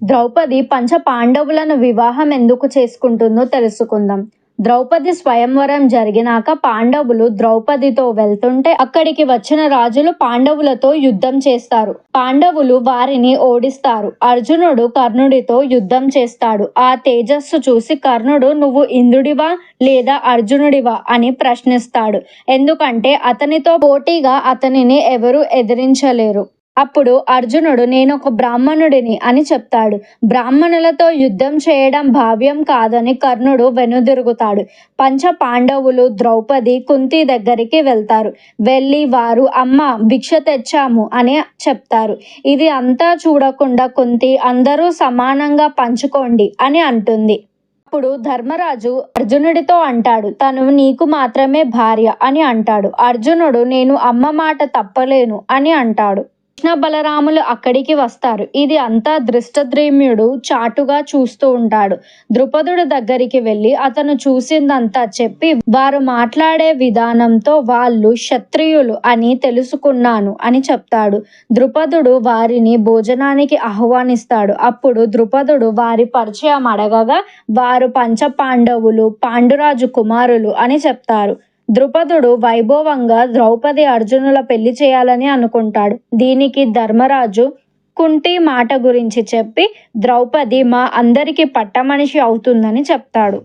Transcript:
ద్రౌపది పంచ పాండవులను వివాహం ఎందుకు చేసుకుంటుందో తెలుసుకుందాం. ద్రౌపది స్వయంవరం జరిగినాక పాండవులు ద్రౌపదితో వెళ్తుంటే అక్కడికి వచ్చిన రాజులు పాండవులతో యుద్ధం చేస్తారు. పాండవులు వారిని ఓడిస్తారు. అర్జునుడు కర్ణుడితో యుద్ధం చేస్తాడు. ఆ తేజస్సు చూసి కర్ణుడు "నువ్వు ఇంద్రుడివా లేదా అర్జునుడివా" అని ప్రశ్నిస్తాడు. ఎందుకంటే అతనితో పోటీగా అతనిని ఎవరు ఎదిరించలేరు. అప్పుడు అర్జునుడు "నేనొక బ్రాహ్మణుడిని" అని చెప్తాడు. బ్రాహ్మణులతో యుద్ధం చేయడం భావ్యం కాదని కర్ణుడు వెనుదిరుగుతాడు. పంచ పాండవులు ద్రౌపది కుంతి దగ్గరికి వెళ్తారు. వెళ్ళి వారు "అమ్మ భిక్ష తెచ్చాము" అని చెప్తారు. ఇది అంతా చూడకుండా కుంతి "అందరూ సమానంగా పంచుకోండి" అని అంటుంది. అప్పుడు ధర్మరాజు అర్జునుడితో అంటాడు, "తను నీకు మాత్రమే భార్య" అని అంటాడు. అర్జునుడు "నేను అమ్మ మాట తప్పలేను" అని అంటాడు. కృష్ణ బలరాములు అక్కడికి వస్తారు. ఇది అంతా ధృష్టద్యుమ్నుడు చాటుగా చూస్తూ ఉంటాడు. ద్రుపదుడు దగ్గరికి వెళ్ళి అతను చూసిందంతా చెప్పి వారు మాట్లాడే విధానంతో వాళ్ళు క్షత్రియులు అని తెలుసుకున్నాను అని చెప్తాడు. ద్రుపదుడు వారిని భోజనానికి ఆహ్వానిస్తాడు. అప్పుడు ద్రుపదుడు వారి పరిచయం అడగగా వారు పంచ పాండవులు, పాండురాజు కుమారులు అని చెప్తారు. ద్రుపదుడు వైభవంగా ద్రౌపది అర్జునుల పెళ్లి చేయాలని అనుకుంటాడు. దీనికి ధర్మరాజు కుంటి మాట గురించి చెప్పి ద్రౌపది మా అందరికి పట్టమనిషి అవుతుందని చెప్తాడు.